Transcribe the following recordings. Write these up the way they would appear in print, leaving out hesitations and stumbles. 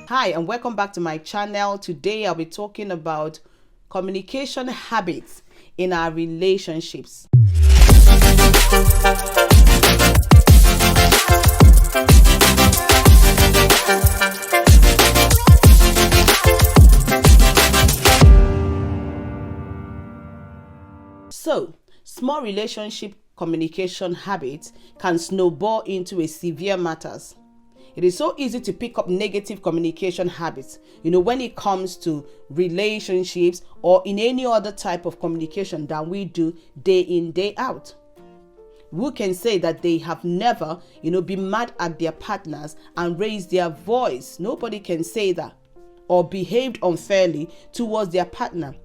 Hi, and welcome back to my channel. Today I'll be talking about communication habits in our relationships. So, small relationship communication habits can snowball into a severe matters. It is so easy to pick up negative communication habits, when it comes to relationships or in any other type of communication that we do day in, day out. Who can say that they have never, been mad at their partners and raised their voice? Nobody can say that. Or behaved unfairly towards their partner,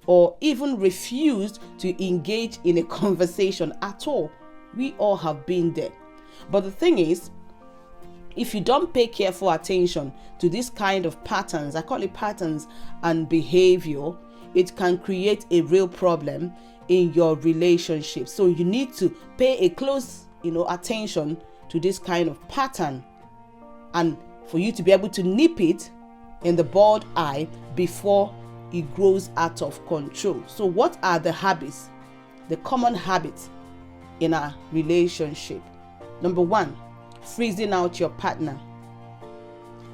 or even refused to engage in a conversation at all. We all have been there. But the thing is, if you don't pay careful attention to this kind of patterns, I call it patterns and behavior, it can create a real problem in your relationship. So you need to pay a close, attention to this kind of pattern, and for you to be able to nip it in the bud eye before it grows out of control. So what are the habits, the common habits in our relationship? Number one, freezing out your partner.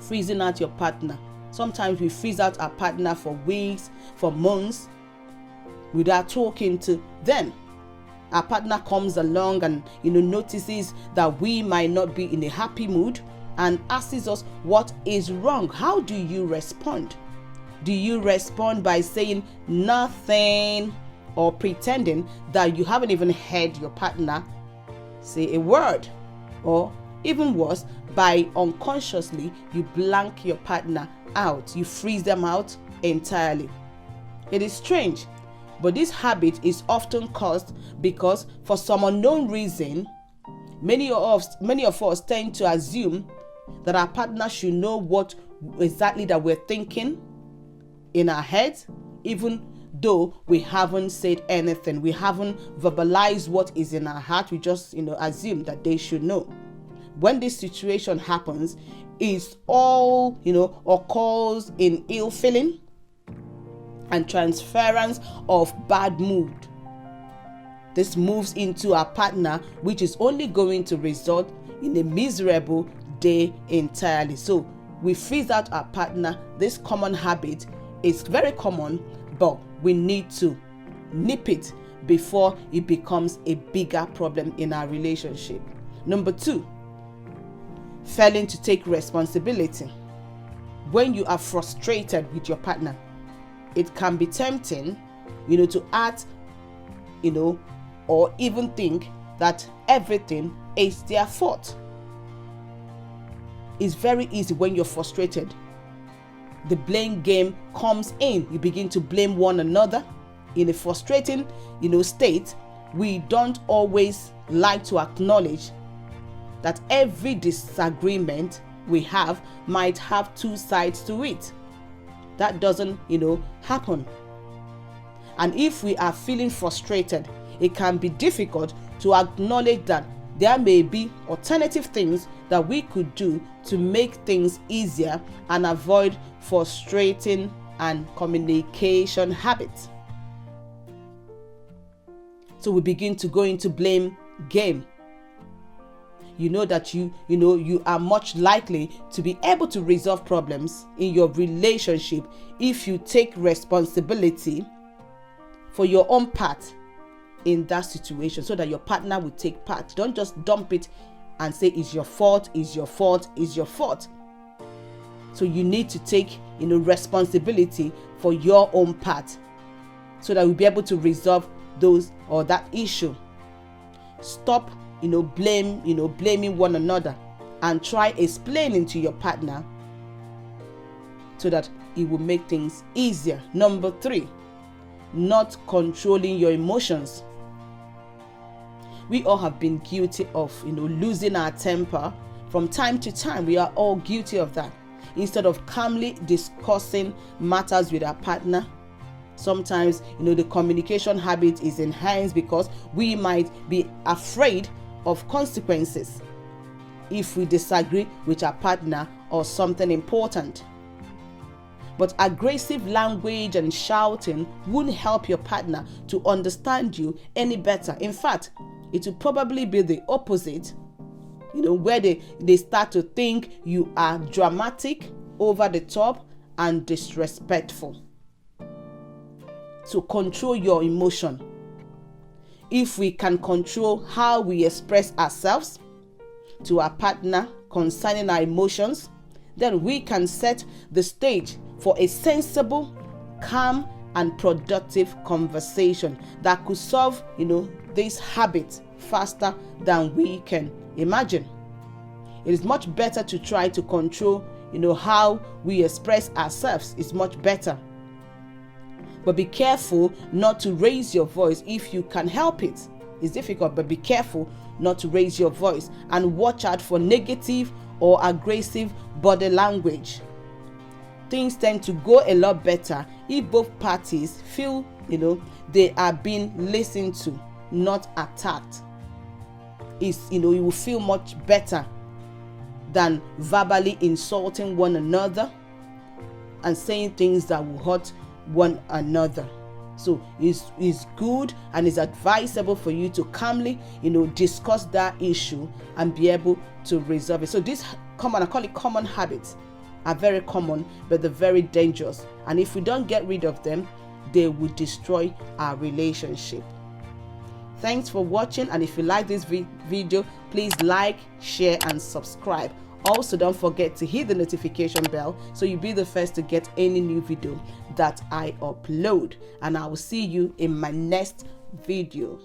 Freezing out your partner. Sometimes we freeze out our partner for weeks, for months, without talking to them. Our partner comes along and notices that we might not be in a happy mood and asks us what is wrong. How do you respond? Do you respond by saying nothing or pretending that you haven't even heard your partner say a word? Or even worse, by unconsciously you blank your partner out, you freeze them out entirely. It is strange, but this habit is often caused because for some unknown reason, many of us tend to assume that our partner should know what exactly that we're thinking in our heads, even though we haven't said anything, we haven't verbalized what is in our heart. We just assume that they should know. When this situation happens, it's all occurs in ill feeling and transference of bad mood. This moves into our partner, which is only going to result in a miserable day entirely. So we freeze out our partner. This common habit is very common, but we need to nip it before it becomes a bigger problem in our relationship. Number two, failing to take responsibility. When you are frustrated with your partner, it can be tempting, to act, or even think that everything is their fault. It's very easy when you're frustrated. The blame game comes in. You begin to blame one another. In a frustrating, state, we don't always like to acknowledge that every disagreement we have might have two sides to it. That doesn't, happen. And if we are feeling frustrated, it can be difficult to acknowledge that there may be alternative things that we could do to make things easier and avoid frustrating and communication habits. So we begin to go into blame game. You know that you are much likely to be able to resolve problems in your relationship if you take responsibility for your own part in that situation, so that your partner will take part. Don't just dump it and say it's your fault, it's your fault, it's your fault. So you need to take responsibility for your own part, so that we'll be able to resolve those or that issue. Stop blaming one another, and try explaining to your partner so that it will make things easier. Number three, not controlling your emotions. We all have been guilty of losing our temper from time to time. We are all guilty of that. Instead of calmly discussing matters with our partner, sometimes the communication habit is enhanced because we might be afraid of consequences if we disagree with our partner or something important. But aggressive language and shouting won't help your partner to understand you any better. In fact, it will probably be the opposite, where they start to think you are dramatic, over the top, and disrespectful. So control your emotion. If we can control how we express ourselves to our partner concerning our emotions, then we can set the stage for a sensible, calm, and productive conversation that could solve, this habit faster than we can imagine. It is much better to try to control, how we express ourselves. It's much better. But be careful not to raise your voice if you can help it. It's difficult, but be careful not to raise your voice, and watch out for negative or aggressive body language. Things tend to go a lot better if both parties feel, they are being listened to, not attacked. You will feel much better than verbally insulting one another and saying things that will hurt one another. So it's good and it's advisable for you to calmly, discuss that issue and be able to resolve it. So these I call it common habits, are very common, but they're very dangerous. And if we don't get rid of them, they will destroy our relationship. Thanks for watching, and if you like this video, please like, share, and subscribe. Also, don't forget to hit the notification bell so you'll be the first to get any new video that I upload. And I will see you in my next video.